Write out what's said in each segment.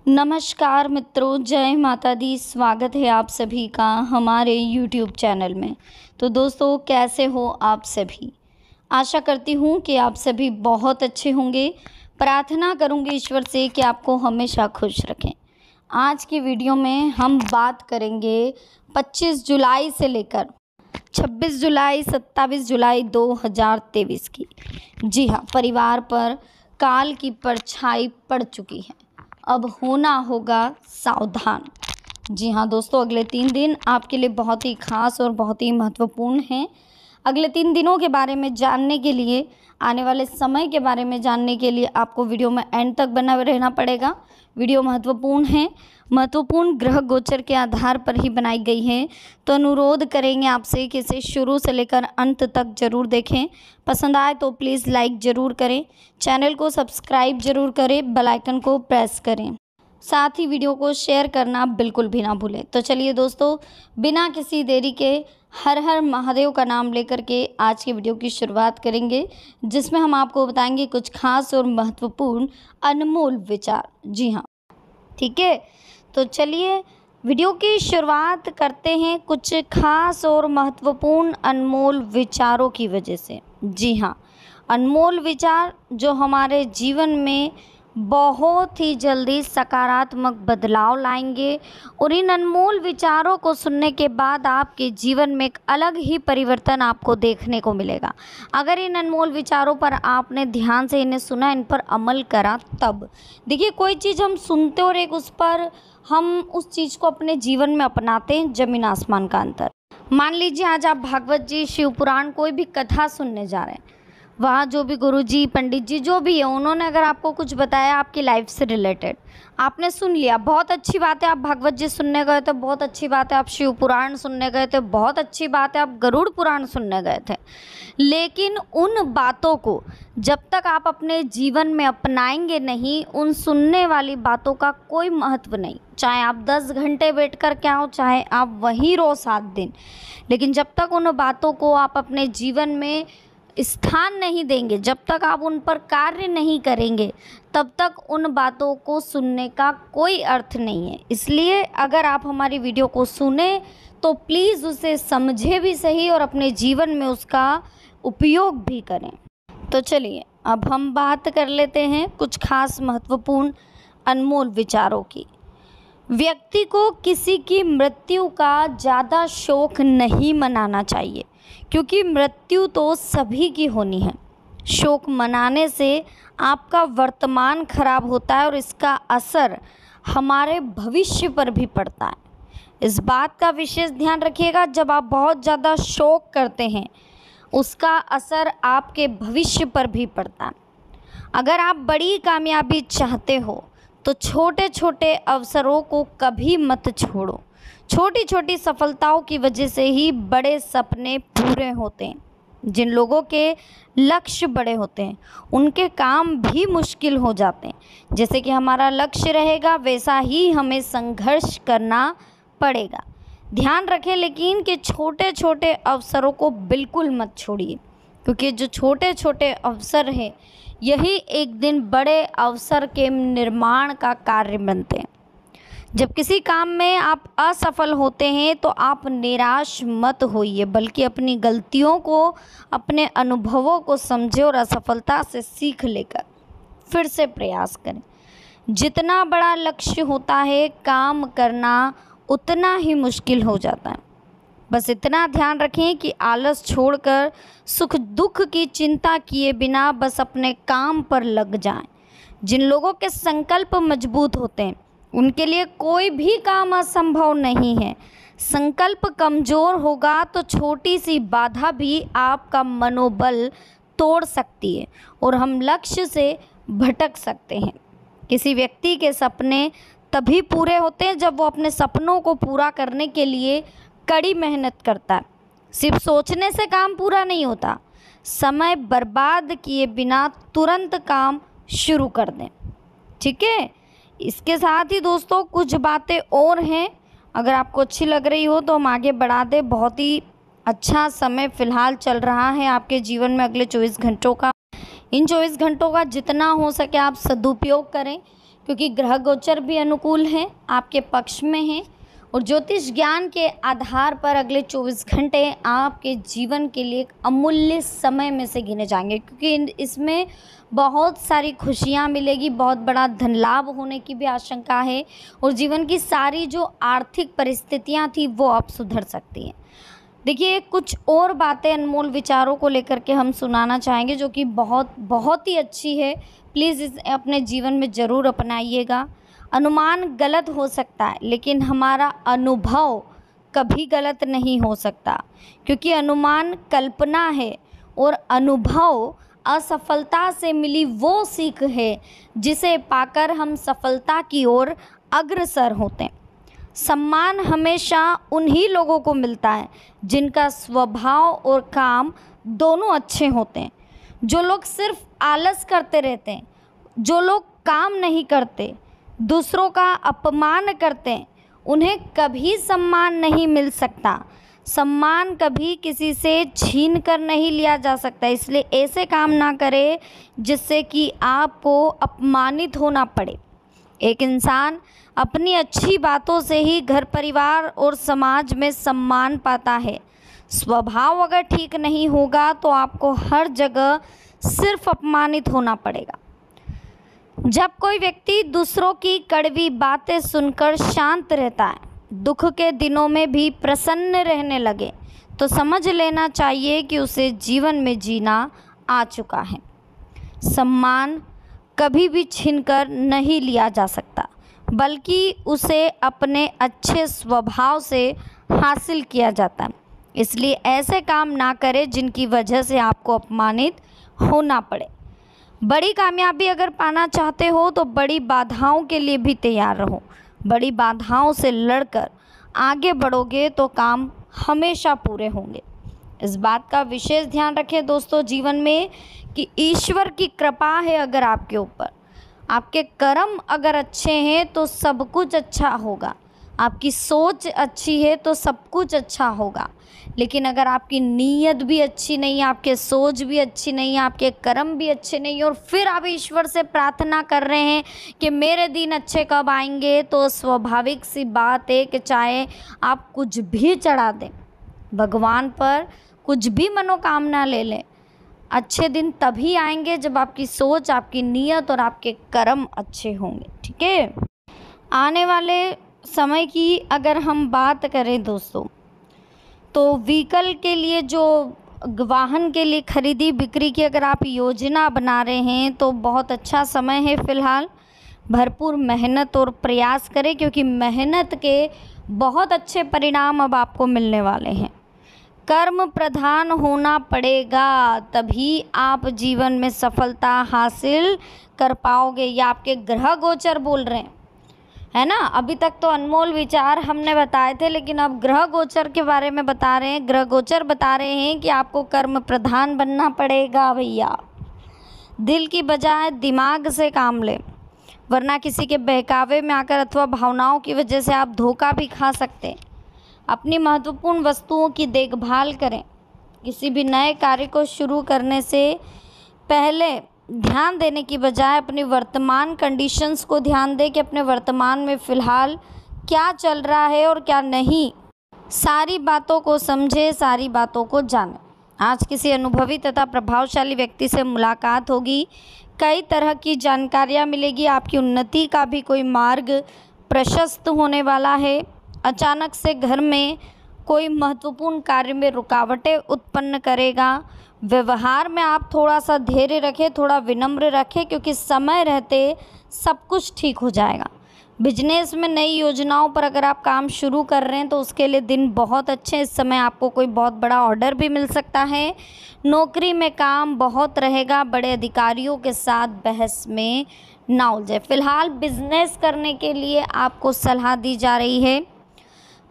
नमस्कार मित्रों, जय माता दी। स्वागत है आप सभी का हमारे YouTube चैनल में। तो दोस्तों, कैसे हो आप सभी? आशा करती हूँ कि आप सभी बहुत अच्छे होंगे। प्रार्थना करूँगी ईश्वर से कि आपको हमेशा खुश रखें। आज की वीडियो में हम बात करेंगे 25 जुलाई से लेकर 26 जुलाई 27 जुलाई 2023 की। जी हाँ, परिवार पर काल की परछाई पड़ चुकी है, अब होना होगा सावधान। जी हाँ दोस्तों, अगले 3 दिन आपके लिए बहुत ही खास और बहुत ही महत्वपूर्ण हैं। अगले 3 दिनों के बारे में जानने के लिए, आने वाले समय के बारे में जानने के लिए आपको वीडियो में एंड तक बना रहना पड़ेगा। वीडियो महत्वपूर्ण है, महत्वपूर्ण ग्रह गोचर के आधार पर ही बनाई गई है, तो अनुरोध करेंगे आपसे कि इसे शुरू से लेकर अंत तक जरूर देखें। पसंद आए तो प्लीज़ लाइक ज़रूर करें, चैनल को सब्सक्राइब जरूर करें, बेल आइकन को प्रेस करें, साथ ही वीडियो को शेयर करना बिल्कुल भी ना भूलें। तो चलिए दोस्तों, बिना किसी देरी के हर हर महादेव का नाम लेकर के आज की वीडियो की शुरुआत करेंगे, जिसमें हम आपको बताएंगे कुछ खास और महत्वपूर्ण अनमोल विचार। जी हाँ, ठीक है। तो चलिए वीडियो की शुरुआत करते हैं कुछ खास और महत्वपूर्ण अनमोल विचारों की वजह से। जी हाँ, अनमोल विचार जो हमारे जीवन में बहुत ही जल्दी सकारात्मक बदलाव लाएंगे, और इन अनमोल विचारों को सुनने के बाद आपके जीवन में एक अलग ही परिवर्तन आपको देखने को मिलेगा। अगर इन अनमोल विचारों पर आपने ध्यान से इन्हें सुना, इन पर अमल करा, तब देखिए कोई चीज़ हम सुनते और एक उस पर हम उस चीज़ को अपने जीवन में अपनाते हैं, ज़मीन आसमान का अंतर। मान लीजिए आज आप भागवत जी, शिव पुराण, कोई भी कथा सुनने जा रहे हैं, वहाँ जो भी गुरुजी, पंडित जी जो भी है, उन्होंने अगर आपको कुछ बताया आपकी लाइफ से रिलेटेड, आपने सुन लिया, बहुत अच्छी बात है। आप भागवत जी सुनने गए थे, बहुत अच्छी बात है। आप शिव पुराण सुनने गए थे, बहुत अच्छी बात है। आप गरुड़ पुराण सुनने गए थे, लेकिन उन बातों को जब तक आप अपने जीवन में अपनाएंगे नहीं, उन सुनने वाली बातों का कोई महत्व नहीं। चाहे आप 10 घंटे बैठ कर के आओ, चाहे आप वहीं रहो 7 दिन, लेकिन जब तक उन बातों को आप अपने जीवन में स्थान नहीं देंगे, जब तक आप उन पर कार्य नहीं करेंगे, तब तक उन बातों को सुनने का कोई अर्थ नहीं है। इसलिए अगर आप हमारी वीडियो को सुने तो प्लीज़ उसे समझे भी सही और अपने जीवन में उसका उपयोग भी करें। तो चलिए अब हम बात कर लेते हैं कुछ खास महत्वपूर्ण अनमोल विचारों की। व्यक्ति को किसी की मृत्यु का ज़्यादा शोक नहीं मनाना चाहिए, क्योंकि मृत्यु तो सभी की होनी है। शोक मनाने से आपका वर्तमान खराब होता है और इसका असर हमारे भविष्य पर भी पड़ता है। इस बात का विशेष ध्यान रखिएगा, जब आप बहुत ज़्यादा शोक करते हैं उसका असर आपके भविष्य पर भी पड़ता है। अगर आप बड़ी कामयाबी चाहते हो तो छोटे छोटे अवसरों को कभी मत छोड़ो। छोटी छोटी सफलताओं की वजह से ही बड़े सपने पूरे होते हैं। जिन लोगों के लक्ष्य बड़े होते हैं उनके काम भी मुश्किल हो जाते हैं। जैसे कि हमारा लक्ष्य रहेगा, वैसा ही हमें संघर्ष करना पड़ेगा। ध्यान रखें लेकिन कि छोटे छोटे अवसरों को बिल्कुल मत छोड़िए, क्योंकि जो छोटे छोटे अवसर हैं यही एक दिन बड़े अवसर के निर्माण का कार्य बनते हैं। जब किसी काम में आप असफल होते हैं तो आप निराश मत होइए, बल्कि अपनी गलतियों को, अपने अनुभवों को समझें और असफलता से सीख लेकर फिर से प्रयास करें। जितना बड़ा लक्ष्य होता है, काम करना उतना ही मुश्किल हो जाता है। बस इतना ध्यान रखें कि आलस छोड़कर सुख दुख की चिंता किए बिना बस अपने काम पर लग जाएं। जिन लोगों के संकल्प मजबूत होते हैं उनके लिए कोई भी काम असंभव नहीं है। संकल्प कमज़ोर होगा तो छोटी सी बाधा भी आपका मनोबल तोड़ सकती है और हम लक्ष्य से भटक सकते हैं। किसी व्यक्ति के सपने तभी पूरे होते हैं जब वो अपने सपनों को पूरा करने के लिए कड़ी मेहनत करता है। सिर्फ सोचने से काम पूरा नहीं होता। समय बर्बाद किए बिना तुरंत काम शुरू कर दें, ठीक है। इसके साथ ही दोस्तों कुछ बातें और हैं, अगर आपको अच्छी लग रही हो तो हम आगे बढ़ा दें। बहुत ही अच्छा समय फ़िलहाल चल रहा है आपके जीवन में अगले 24 घंटों का। इन 24 घंटों का जितना हो सके आप सदुपयोग करें, क्योंकि ग्रह गोचर भी अनुकूल हैं, आपके पक्ष में हैं और ज्योतिष ज्ञान के आधार पर अगले 24 घंटे आपके जीवन के लिए एक अमूल्य समय में से गिने जाएंगे, क्योंकि इसमें बहुत सारी खुशियां मिलेगी, बहुत बड़ा धन लाभ होने की भी आशंका है और जीवन की सारी जो आर्थिक परिस्थितियां थी वो अब सुधर सकती हैं। देखिए, कुछ और बातें अनमोल विचारों को लेकर के हम सुनाना चाहेंगे जो कि बहुत ही अच्छी है। प्लीज़ इसे अपने जीवन में ज़रूर अपनाइएगा। अनुमान गलत हो सकता है, लेकिन हमारा अनुभव कभी गलत नहीं हो सकता, क्योंकि अनुमान कल्पना है और अनुभव असफलता से मिली वो सीख है जिसे पाकर हम सफलता की ओर अग्रसर होते हैं। सम्मान हमेशा उन्हीं लोगों को मिलता है जिनका स्वभाव और काम दोनों अच्छे होते हैं। जो लोग सिर्फ आलस करते रहते हैं, जो लोग काम नहीं करते, दूसरों का अपमान करते हैं, उन्हें कभी सम्मान नहीं मिल सकता। सम्मान कभी किसी से छीन कर नहीं लिया जा सकता, इसलिए ऐसे काम ना करें जिससे कि आपको अपमानित होना पड़े। एक इंसान अपनी अच्छी बातों से ही घर परिवार और समाज में सम्मान पाता है। स्वभाव अगर ठीक नहीं होगा तो आपको हर जगह सिर्फ अपमानित होना पड़ेगा। जब कोई व्यक्ति दूसरों की कड़वी बातें सुनकर शांत रहता है, दुख के दिनों में भी प्रसन्न रहने लगे, तो समझ लेना चाहिए कि उसे जीवन में जीना आ चुका है। सम्मान कभी भी छीनकर नहीं लिया जा सकता, बल्कि उसे अपने अच्छे स्वभाव से हासिल किया जाता है। इसलिए ऐसे काम ना करें जिनकी वजह से आपको अपमानित होना पड़े। बड़ी कामयाबी अगर पाना चाहते हो तो बड़ी बाधाओं के लिए भी तैयार रहो। बड़ी बाधाओं से लड़कर आगे बढ़ोगे तो काम हमेशा पूरे होंगे। इस बात का विशेष ध्यान रखें दोस्तों जीवन में कि ईश्वर की कृपा है अगर आपके ऊपर, आपके कर्म अगर अच्छे हैं तो सब कुछ अच्छा होगा। आपकी सोच अच्छी है तो सब कुछ अच्छा होगा। लेकिन अगर आपकी नीयत भी अच्छी नहीं है, आपके सोच भी अच्छी नहीं है, आपके कर्म भी अच्छे नहीं है और फिर आप ईश्वर से प्रार्थना कर रहे हैं कि मेरे दिन अच्छे कब आएंगे, तो स्वाभाविक सी बात है कि चाहे आप कुछ भी चढ़ा दें भगवान पर, कुछ भी मनोकामना ले लें, अच्छे दिन तभी आएंगे जब आपकी सोच, आपकी नीयत और आपके कर्म अच्छे होंगे। ठीक है। आने वाले समय की अगर हम बात करें दोस्तों, तो व्हीकल के लिए जो वाहन के लिए खरीदी बिक्री की अगर आप योजना बना रहे हैं तो बहुत अच्छा समय है। फ़िलहाल भरपूर मेहनत और प्रयास करें, क्योंकि मेहनत के बहुत अच्छे परिणाम अब आपको मिलने वाले हैं। कर्म प्रधान होना पड़ेगा, तभी आप जीवन में सफलता हासिल कर पाओगे। ये आपके ग्रह गोचर बोल रहे हैं, है ना। अभी तक तो अनमोल विचार हमने बताए थे, लेकिन अब ग्रह गोचर के बारे में बता रहे हैं। ग्रह गोचर बता रहे हैं कि आपको कर्म प्रधान बनना पड़ेगा भैया। दिल की बजाय दिमाग से काम लें, वरना किसी के बहकावे में आकर अथवा भावनाओं की वजह से आप धोखा भी खा सकते हैं। अपनी महत्वपूर्ण वस्तुओं की देखभाल करें। किसी भी नए कार्य को शुरू करने से पहले ध्यान देने की बजाय अपनी वर्तमान कंडीशंस को ध्यान दें कि अपने वर्तमान में फ़िलहाल क्या चल रहा है और क्या नहीं। सारी बातों को समझें, सारी बातों को जानें। आज किसी अनुभवी तथा प्रभावशाली व्यक्ति से मुलाकात होगी, कई तरह की जानकारियाँ मिलेगी, आपकी उन्नति का भी कोई मार्ग प्रशस्त होने वाला है। अचानक से घर में कोई महत्वपूर्ण कार्य में रुकावटें उत्पन्न करेगा। व्यवहार में आप थोड़ा सा धैर्य रखें, थोड़ा विनम्र रखें, क्योंकि समय रहते सब कुछ ठीक हो जाएगा। बिजनेस में नई योजनाओं पर अगर आप काम शुरू कर रहे हैं तो उसके लिए दिन बहुत अच्छे हैं। इस समय आपको कोई बहुत बड़ा ऑर्डर भी मिल सकता है। नौकरी में काम बहुत रहेगा, बड़े अधिकारियों के साथ बहस में ना उलझे। फिलहाल बिजनेस करने के लिए आपको सलाह दी जा रही है।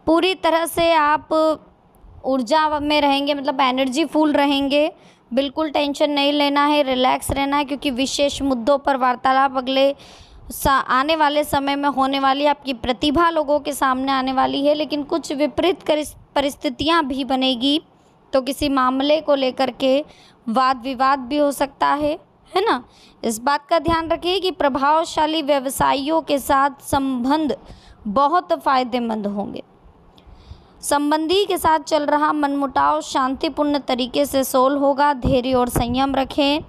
पूरी तरह से आप ऊर्जा में रहेंगे, मतलब एनर्जी फुल रहेंगे। बिल्कुल टेंशन नहीं लेना है, रिलैक्स रहना है, क्योंकि विशेष मुद्दों पर वार्तालाप अगले आने वाले समय में होने वाली। आपकी प्रतिभा लोगों के सामने आने वाली है, लेकिन कुछ विपरीत परिस्थितियां भी बनेगी, तो किसी मामले को लेकर के वाद विवाद भी हो सकता है है ना। इस बात का ध्यान रखिए कि प्रभावशाली व्यवसायियों के साथ संबंध बहुत फ़ायदेमंद होंगे। संबंधी के साथ चल रहा मनमुटाव शांतिपूर्ण तरीके से सोल्व होगा। धैर्य और संयम रखें।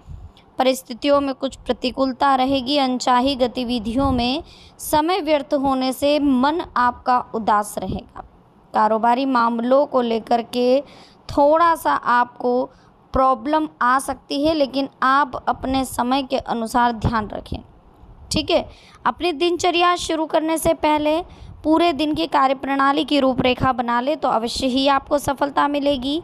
परिस्थितियों में कुछ प्रतिकूलता रहेगी। अनचाही गतिविधियों में समय व्यर्थ होने से मन आपका उदास रहेगा। कारोबारी मामलों को लेकर के थोड़ा सा आपको प्रॉब्लम आ सकती है, लेकिन आप अपने समय के अनुसार ध्यान रखें, ठीक है। अपनी दिनचर्या शुरू करने से पहले पूरे दिन की कार्यप्रणाली की रूपरेखा बना ले तो अवश्य ही आपको सफलता मिलेगी।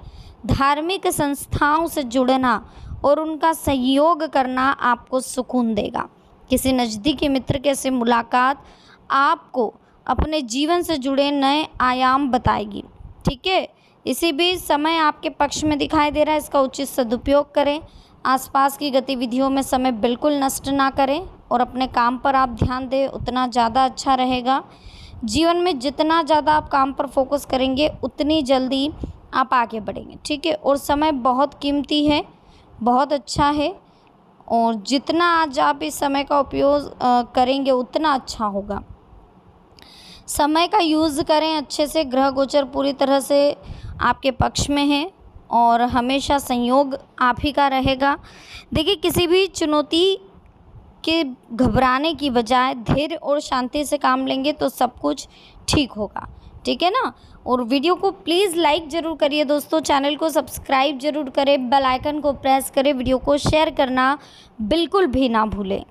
धार्मिक संस्थाओं से जुड़ना और उनका सहयोग करना आपको सुकून देगा। किसी नज़दीकी मित्र के से मुलाकात आपको अपने जीवन से जुड़े नए आयाम बताएगी, ठीक है। इसी भी समय आपके पक्ष में दिखाई दे रहा है, इसका उचित सदुपयोग करें। आसपास की गतिविधियों में समय बिल्कुल नष्ट ना करें और अपने काम पर आप ध्यान दें, उतना ज़्यादा अच्छा रहेगा। जीवन में जितना ज़्यादा आप काम पर फोकस करेंगे उतनी जल्दी आप आगे बढ़ेंगे, ठीक है। और समय बहुत कीमती है, बहुत अच्छा है, और जितना आज आप इस समय का उपयोग करेंगे उतना अच्छा होगा। समय का यूज़ करें अच्छे से। ग्रह गोचर पूरी तरह से आपके पक्ष में है और हमेशा संयोग आप ही का रहेगा। देखिए, किसी भी चुनौती के घबराने की बजाय धैर्य और शांति से काम लेंगे तो सब कुछ ठीक होगा, ठीक है ना। और वीडियो को प्लीज़ लाइक ज़रूर करिए दोस्तों, चैनल को सब्सक्राइब ज़रूर करें, बेल आइकन को प्रेस करें, वीडियो को शेयर करना बिल्कुल भी ना भूलें।